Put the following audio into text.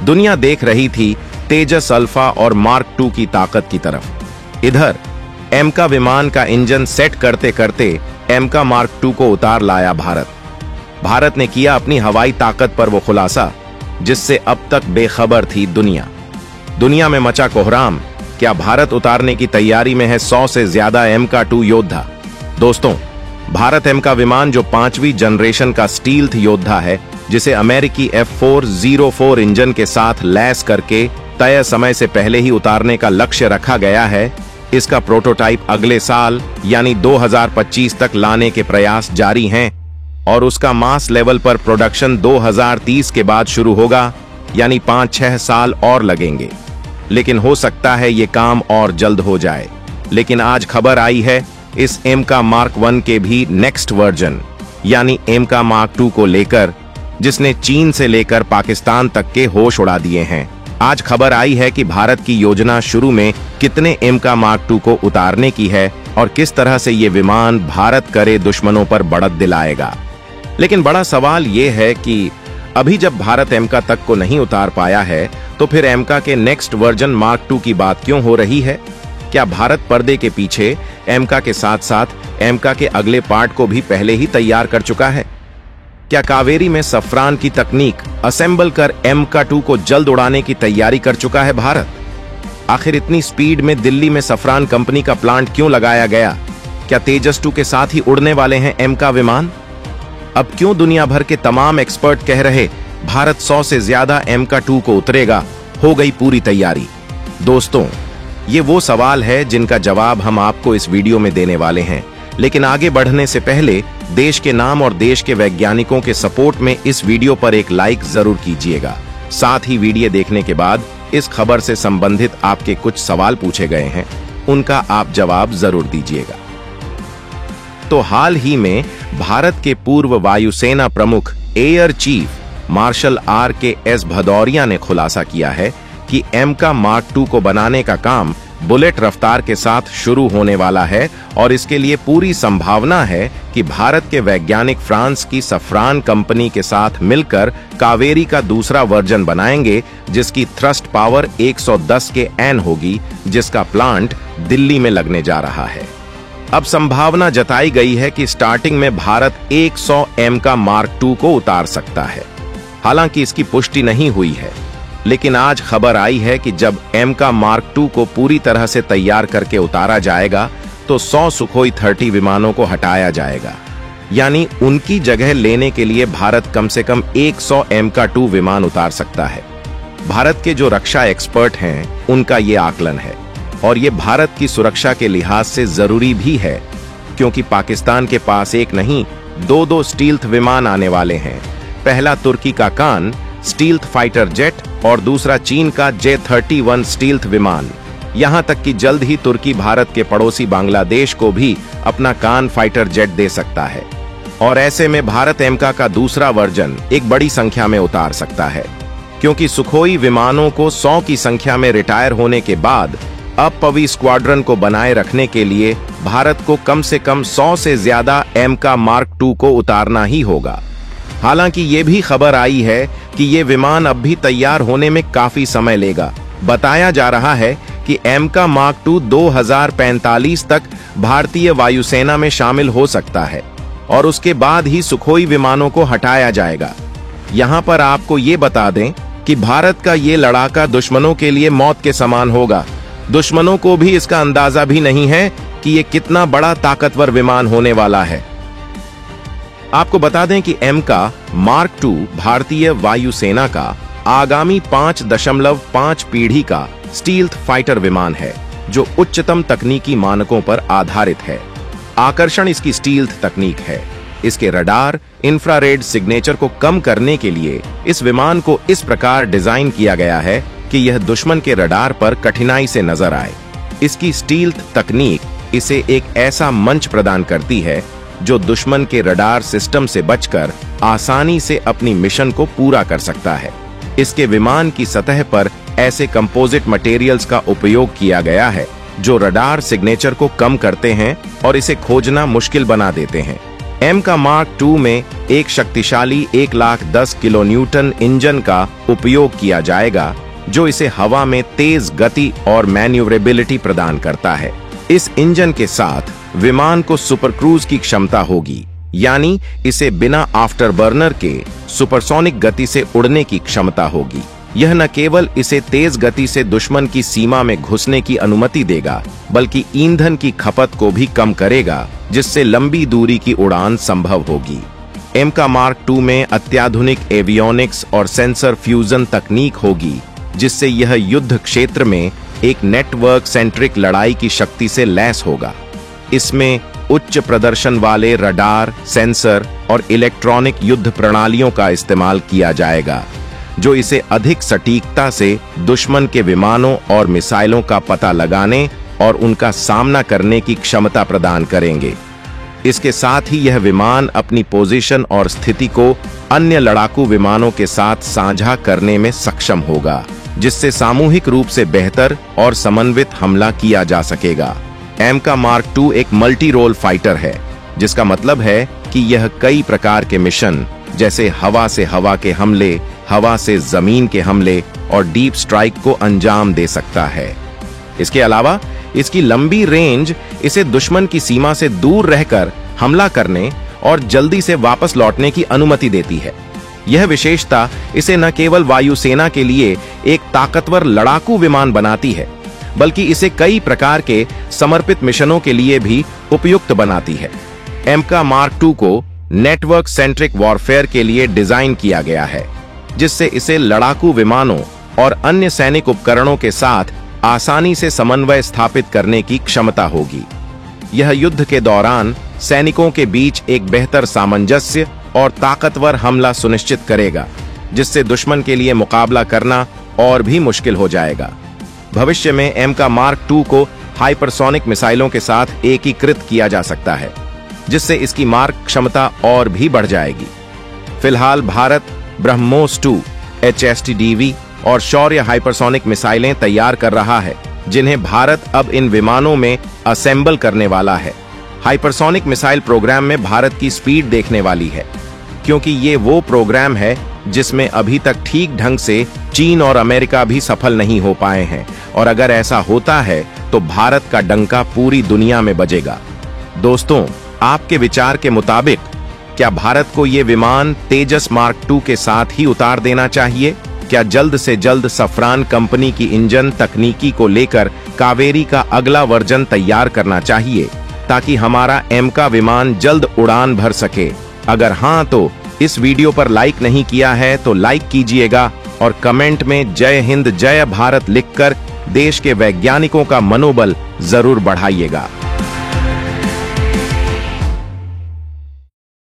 दुनिया देख रही थी तेजस अल्फा और मार्क 2 की ताकत की तरफ। इधर एमका विमान का इंजन सेट करते करते एमका मार्क 2 को उतार लाया भारत ने किया अपनी हवाई ताकत पर वो खुलासा जिससे अब तक बेखबर थी दुनिया में मचा कोहराम। क्या भारत उतारने की तैयारी में है 100 से ज्यादा एमका 2 योद्धा? दोस्तों, भारत एमका विमान जो 5वीं जनरेशन का स्टील्थ योद्धा है, जिसे अमेरिकी F404 इंजन के साथ लैस करके तय समय से पहले ही उतारने का लक्ष्य रखा गया है, इसका प्रोटोटाइप अगले साल यानी 2025 तक लाने के प्रयास जारी हैं और उसका मास लेवल पर प्रोडक्शन 2030 के बाद शुरू होगा, यानी 5-6 साल और लगेंगे। लेकिन हो सकता है ये काम और जल्द हो जाए। लेकिन आज खबर आई है इस एमका मार्क 1 के भी नेक्स्ट वर्जन यानी एमका मार्क 2 को लेकर, जिसने चीन से लेकर पाकिस्तान तक के होश उड़ा दिए हैं। आज खबर आई है कि भारत की योजना शुरू में कितने एमका मार्क 2 को उतारने की है और किस तरह से ये विमान भारत करे दुश्मनों पर बढ़त दिलाएगा। लेकिन बड़ा सवाल ये है कि अभी जब भारत एमका तक को नहीं उतार पाया है, तो फिर एमका के नेक्स्ट वर्जन मार्क 2 की बात क्यों हो रही है? क्या भारत पर्दे के पीछे एमका के साथ साथ एमका के अगले पार्ट को भी पहले ही तैयार कर चुका है? क्या कावेरी में सफ्रान की तकनीक असेंबल कर एमका 2 को जल्द उड़ाने की तैयारी कर चुका है भारत? आखिर इतनी स्पीड में दिल्ली में सफ्रान कंपनी का प्लांट क्यों लगाया गया? क्या तेजस 2 के साथ ही उड़ने वाले हैं एमका विमान? अब क्यों दुनिया भर के तमाम एक्सपर्ट कह रहे भारत 100 से ज्यादा एमका 2 को उतरेगा? हो गई पूरी तैयारी। दोस्तों, ये वो सवाल है जिनका जवाब हम आपको इस वीडियो में देने वाले हैं। लेकिन आगे बढ़ने से पहले देश के नाम और देश के वैज्ञानिकों के सपोर्ट में इस वीडियो पर एक लाइक जरूर कीजिएगा। साथ ही वीडियो देखने के बाद इस खबर से संबंधित आपके कुछ सवाल पूछे गए हैं, उनका आप जवाब जरूर दीजिएगा। तो हाल ही में भारत के पूर्व वायुसेना प्रमुख air chief marshal RKS Bhadauria ने खुलासा किया है कि एमका मार्क 2 को बनाने का काम बुलेट रफ्तार के साथ शुरू होने वाला है और इसके लिए पूरी संभावना है कि भारत के वैज्ञानिक फ्रांस की सफ्रान कंपनी के साथ मिलकर कावेरी का दूसरा वर्जन बनाएंगे, जिसकी थ्रस्ट पावर 110 के एन होगी, जिसका प्लांट दिल्ली में लगने जा रहा है। अब संभावना जताई गई है कि स्टार्टिंग में भारत 100 एमका मार्क 2 को उतार सकता है। हालांकि इसकी पुष्टि नहीं हुई है, लेकिन आज खबर आई है कि जब एमका मार्क 2 को पूरी तरह से तैयार करके उतारा जाएगा तो 100 सुखोई 30 विमानों को हटाया जाएगा, यानी उनकी जगह लेने के लिए भारत कम से कम 100 एमका 2 विमान उतार सकता है। भारत के जो रक्षा एक्सपर्ट हैं उनका ये आकलन है और ये भारत की सुरक्षा के लिहाज से जरूरी भी है, क्योंकि पाकिस्तान के पास एक नहीं 2 स्टील्थ विमान आने वाले हैं। पहला तुर्की का कान स्टील्थ फाइटर जेट और दूसरा चीन का J-31 स्टील्थ विमान। यहां तक कि जल्द ही तुर्की भारत के पड़ोसी बांग्लादेश को भी अपना कान फाइटर जेट दे सकता है और ऐसे में भारत एमका का दूसरा वर्जन एक बड़ी संख्या में उतार सकता है, क्योंकि सुखोई विमानों को 100 की संख्या में रिटायर होने के बाद अब पवी स्क्वाड्रन को बनाए रखने के लिए भारत को कम से कम 100 से ज्यादा एमका मार्क 2 को उतारना ही होगा। हालांकि ये भी खबर आई है कि ये विमान अब भी तैयार होने में काफी समय लेगा। बताया जा रहा है कि एमका मार्क 2 2045 तक भारतीय वायुसेना में शामिल हो सकता है और उसके बाद ही सुखोई विमानों को हटाया जाएगा। यहां पर आपको ये बता दें कि भारत का ये लड़ाका दुश्मनों के लिए मौत के समान होगा। दुश्मनों को भी इसका अंदाजा भी नहीं है कि ये कितना बड़ा ताकतवर विमान होने वाला है। आपको बता दें कि एमका मार्क 2 भारतीय वायुसेना का आगामी 5.5 पीढ़ी का स्टील्थ फाइटर विमान है, जो उच्चतम तकनीकी मानकों पर आधारित है। आकर्षण इसकी स्टील्थ तकनीक है। इसके रडार इंफ्रारेड सिग्नेचर को कम करने के लिए इस विमान को इस प्रकार डिजाइन किया गया है कि यह दुश्मन के रडार पर कठिनाई से नजर आए। इसकी स्टील्थ तकनीक इसे एक ऐसा मंच प्रदान करती है जो दुश्मन के रडार सिस्टम से बचकर आसानी से अपनी मिशन को पूरा कर सकता है। इसके विमान की सतह पर ऐसे कंपोजिट मटेरियल्स का उपयोग किया गया है जो रडार सिग्नेचर को कम करते हैं और इसे खोजना मुश्किल बना देते हैं। एम का मार्क टू में एक शक्तिशाली 1,10,000 किलोन्यूटन इंजन का उपयोग किया जाएगा, जो इसे हवा में तेज गति और मैन्यूवरेबिलिटी प्रदान करता है। इस इंजन के साथ विमान को सुपर क्रूज की क्षमता होगी, यानी इसे बिना आफ्टरबर्नर के सुपरसोनिक गति से उड़ने की क्षमता होगी। यह न केवल इसे तेज गति से दुश्मन की सीमा में घुसने की अनुमति देगा, बल्कि ईंधन की खपत को भी कम करेगा, जिससे लंबी दूरी की उड़ान संभव होगी। एम का मार्क टू में अत्याधुनिक एवियोनिक्स और सेंसर फ्यूजन तकनीक होगी, जिससे यह युद्ध क्षेत्र में एक नेटवर्क सेंट्रिक लड़ाई की शक्ति से लैस होगा। इसमें उच्च प्रदर्शन वाले रडार, सेंसर और इलेक्ट्रॉनिक युद्ध प्रणालियों का इस्तेमाल किया जाएगा, जो इसे अधिक सटीकता से दुश्मन के विमानों और मिसाइलों का पता लगाने और उनका सामना करने की क्षमता प्रदान करेंगे। इसके साथ ही यह विमान अपनी पोजीशन और स्थिति को अन्य लड़ाकू विमानों के साथ साझा करने में सक्षम होगा, जिससे सामूहिक रूप से बेहतर और समन्वित हमला किया जा सकेगा। एम का मार्क टू एक मल्टी रोल फाइटर है, जिसका मतलब है कि यह कई प्रकार के मिशन जैसे हवा से हवा के हमले, हवा से जमीन के हमले और डीप स्ट्राइक को अंजाम दे सकता है। इसके अलावा इसकी लंबी रेंज इसे दुश्मन की सीमा से दूर रहकर हमला करने और जल्दी से वापस लौटने की अनुमति देती है। यह विशेषता इसे न केवल वायुसेना के लिए एक ताकतवर लड़ाकू विमान बनाती है, बल्कि इसे कई प्रकार के समर्पित मिशनों के लिए भी उपयुक्त बनाती है। एम का मार्क टू को नेटवर्क सेंट्रिक वॉरफेयर के लिए डिजाइन किया गया है, जिससे इसे लड़ाकू विमानों और अन्य सैनिक उपकरणों के साथ आसानी से समन्वय स्थापित करने की क्षमता होगी। यह युद्ध के दौरान सैनिकों के बीच एक बेहतर सामंजस्य और ताकतवर हमला सुनिश्चित करेगा, जिससे दुश्मन के लिए मुकाबला करना और भी मुश्किल हो जाएगा। भविष्य में एम का मार्क टू को हाइपरसोनिक मिसाइलों के साथ एकीकृत किया जा सकता है, जिससे इसकी मार क्षमता और भी बढ़ जाएगी। फिलहाल भारत ब्रह्मोस 2, HSTDV और शौर्य हाइपरसोनिक मिसाइलें तैयार कर रहा है, जिन्हें भारत अब इन विमानों में असेंबल करने वाला है। हाइपरसोनिक मिसाइल प्रोग्राम में भारत की स्पीड देखने वाली है, क्योंकि ये वो प्रोग्राम है जिसमें अभी तक ठीक ढंग से चीन और अमेरिका भी सफल नहीं हो पाए हैं, और अगर ऐसा होता है तो भारत का डंका पूरी दुनिया में बजेगा। दोस्तों, आपके विचार के मुताबिक क्या भारत को ये विमान तेजस मार्क टू के साथ ही उतार देना चाहिए? क्या जल्द से जल्द सफरान कंपनी की इंजन तकनीकी को लेकर कावेरी का अगला वर्जन तैयार करना चाहिए, ताकि हमारा एम का विमान जल्द उड़ान भर सके? अगर हाँ, तो इस वीडियो पर लाइक नहीं किया है तो लाइक कीजिएगा और कमेंट में जय हिंद जय भारत लिखकर देश के वैज्ञानिकों का मनोबल जरूर बढ़ाइएगा।